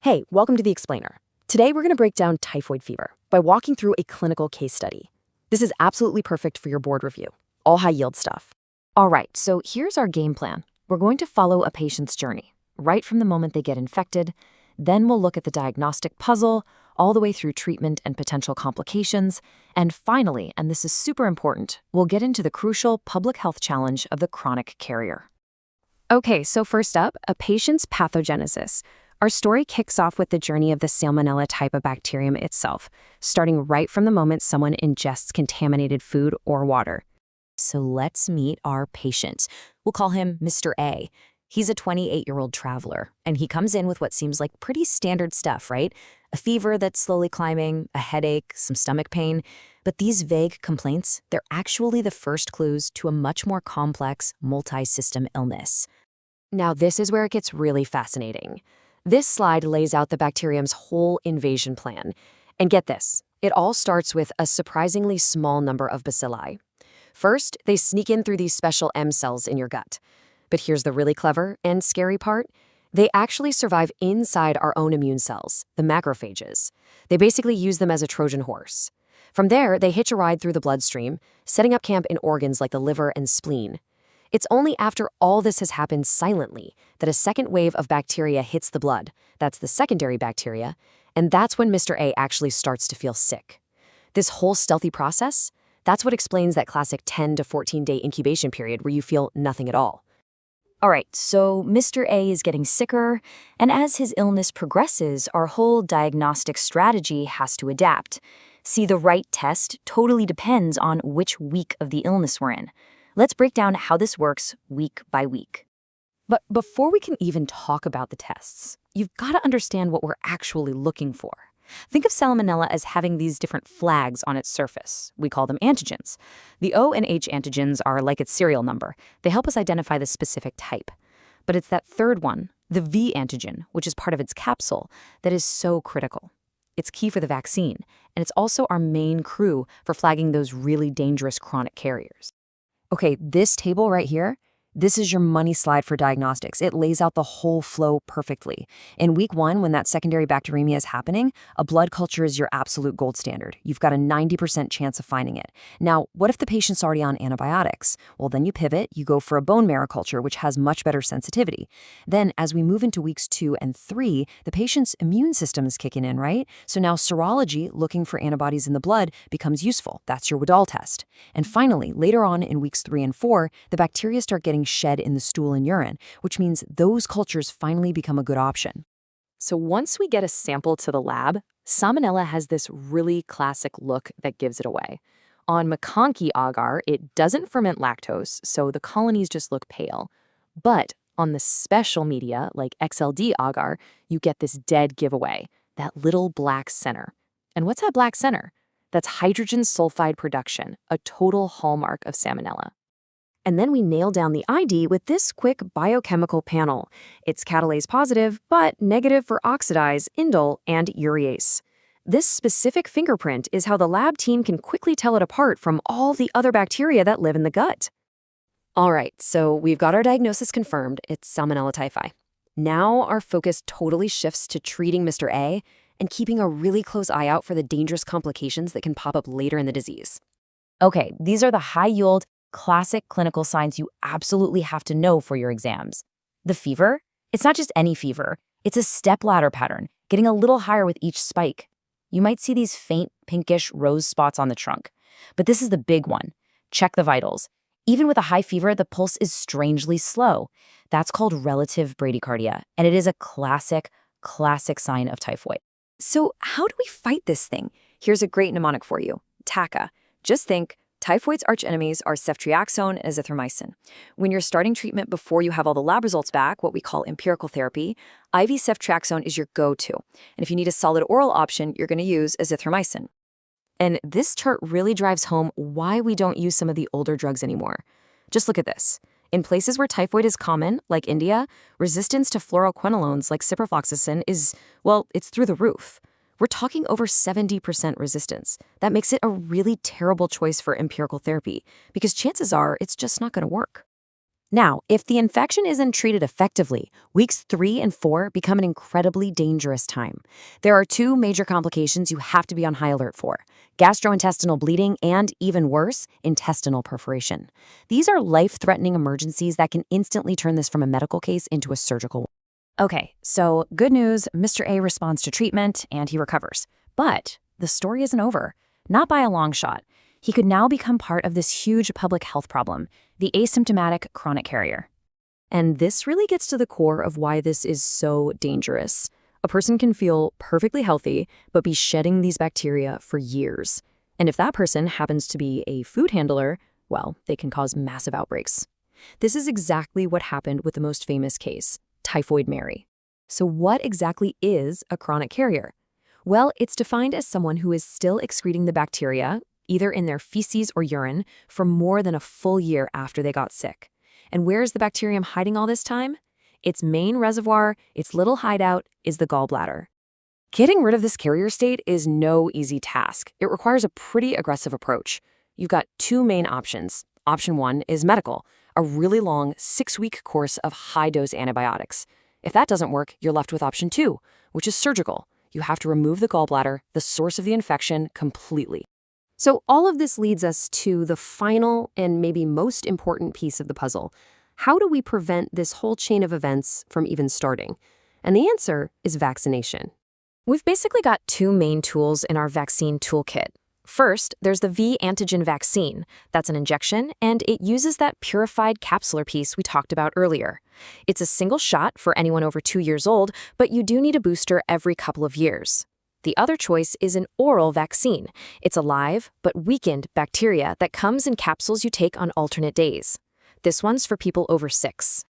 Hey, welcome to The Explainer. Today we're going to break down typhoid fever by walking through a clinical case study. This is absolutely perfect for your board review. All high-yield stuff. All right, so here's our game plan. We're going to follow a patient's journey, right from the moment they get infected. Then we'll look at the diagnostic puzzle, all the way through treatment and potential complications. And finally, and this is super important, we'll get into the crucial public health challenge of the chronic carrier. Okay, so first up, a patient's pathogenesis. Our story kicks off with the journey of the Salmonella type of bacterium itself, starting right from the moment someone ingests contaminated food or water. So let's meet our patient. We'll call him Mr. A. He's a 28-year-old traveler, and he comes in with what seems like pretty standard stuff, right? A fever that's slowly climbing, a headache, some stomach pain. But these vague complaints, they're actually the first clues to a much more complex, multi-system illness. Now this is where it gets really fascinating. This slide lays out the bacterium's whole invasion plan. And get this, it all starts with a surprisingly small number of bacilli. First, they sneak in through these special M cells in your gut. But here's the really clever and scary part. They actually survive inside our own immune cells, the macrophages. They basically use them as a Trojan horse. From there, they hitch a ride through the bloodstream, setting up camp in organs like the liver and spleen. It's only after all this has happened silently that a second wave of bacteria hits the blood. That's the secondary bacteria, and that's when Mr. A actually starts to feel sick. This whole stealthy process, that's what explains that classic 10 to 14-day incubation period where you feel nothing at all. All right, so Mr. A is getting sicker, and as his illness progresses, our whole diagnostic strategy has to adapt. See, the right test totally depends on which week of the illness we're in. Let's break down how this works week by week. But before we can even talk about the tests, you've got to understand what we're actually looking for. Think of Salmonella as having these different flags on its surface. We call them antigens. The O and H antigens are like its serial number. They help us identify the specific type. But it's that third one, the V antigen, which is part of its capsule, that is so critical. It's key for the vaccine, and it's also our main crew for flagging those really dangerous chronic carriers. Okay, this table right here, this is your money slide for diagnostics. It lays out the whole flow perfectly. In week 1, when that secondary bacteremia is happening, a blood culture is your absolute gold standard. You've got a 90% chance of finding it. Now, what if the patient's already on antibiotics? Well, then you pivot, you go for a bone marrow culture, which has much better sensitivity. Then, as we move into weeks 2 and 3, the patient's immune system is kicking in, right? So now serology, looking for antibodies in the blood, becomes useful. That's your Wedal test. And finally, later on in weeks 3 and 4, the bacteria start getting shed in the stool and urine, which means those cultures finally become a good option. So once we get a sample to the lab, Salmonella has this really classic look that gives it away. On McConkey agar, it doesn't ferment lactose, so the colonies just look pale. But on the special media, like XLD agar, you get this dead giveaway, that little black center. And what's that black center? That's hydrogen sulfide production, a total hallmark of Salmonella. And then we nail down the ID with this quick biochemical panel. It's catalase positive, but negative for oxidase, indole, and urease. This specific fingerprint is how the lab team can quickly tell it apart from all the other bacteria that live in the gut. All right, so we've got our diagnosis confirmed. It's Salmonella typhi. Now our focus totally shifts to treating Mr. A and keeping a really close eye out for the dangerous complications that can pop up later in the disease. Okay, these are the high-yield, classic clinical signs you absolutely have to know for your exams. The fever? It's not just any fever. It's a step-ladder pattern, getting a little higher with each spike. You might see these faint pinkish rose spots on the trunk. But this is the big one. Check the vitals. Even with a high fever, the pulse is strangely slow. That's called relative bradycardia, and it is a classic sign of typhoid. So how do we fight this thing? Here's a great mnemonic for you, TACA. Just think, typhoid's archenemies are ceftriaxone and azithromycin. When you're starting treatment before you have all the lab results back, what we call empirical therapy, IV ceftriaxone is your go-to. And if you need a solid oral option, you're going to use azithromycin. And this chart really drives home why we don't use some of the older drugs anymore. Just look at this. In places where typhoid is common, like India, resistance to fluoroquinolones like ciprofloxacin is, well, it's through the roof. We're talking over 70% resistance. That makes it a really terrible choice for empirical therapy because chances are it's just not going to work. Now, if the infection isn't treated effectively, weeks 3 and 4 become an incredibly dangerous time. There are 2 major complications you have to be on high alert for: gastrointestinal bleeding and, even worse, intestinal perforation. These are life-threatening emergencies that can instantly turn this from a medical case into a surgical one. Okay, so good news, Mr. A responds to treatment and he recovers. But the story isn't over. Not by a long shot. He could now become part of this huge public health problem, the asymptomatic chronic carrier. And this really gets to the core of why this is so dangerous. A person can feel perfectly healthy, but be shedding these bacteria for years. And if that person happens to be a food handler, well, they can cause massive outbreaks. This is exactly what happened with the most famous case, Typhoid Mary. So what exactly is a chronic carrier? Well, it's defined as someone who is still excreting the bacteria, either in their feces or urine, for more than a full year after they got sick. And where is the bacterium hiding all this time? Its main reservoir, its little hideout, is the gallbladder. Getting rid of this carrier state is no easy task. It requires a pretty aggressive approach. You've got 2 main options. Option 1 is medical, a really long 6-week course of high-dose antibiotics. If that doesn't work, you're left with option 2, which is surgical. You have to remove the gallbladder, the source of the infection, completely. So all of this leads us to the final and maybe most important piece of the puzzle. How do we prevent this whole chain of events from even starting? And the answer is vaccination. We've basically got 2 main tools in our vaccine toolkit. First, there's the V-antigen vaccine. That's an injection, and it uses that purified capsular piece we talked about earlier. It's a single shot for anyone over 2 years old, but you do need a booster every couple of years. The other choice is an oral vaccine. It's a live, but weakened bacteria that comes in capsules you take on alternate days. This one's for people over 6.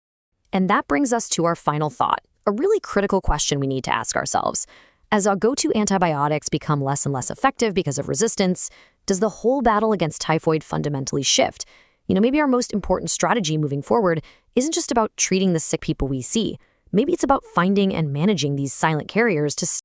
And that brings us to our final thought, a really critical question we need to ask ourselves. As our go-to antibiotics become less and less effective because of resistance, does the whole battle against typhoid fundamentally shift? Maybe our most important strategy moving forward isn't just about treating the sick people we see. Maybe it's about finding and managing these silent carriers to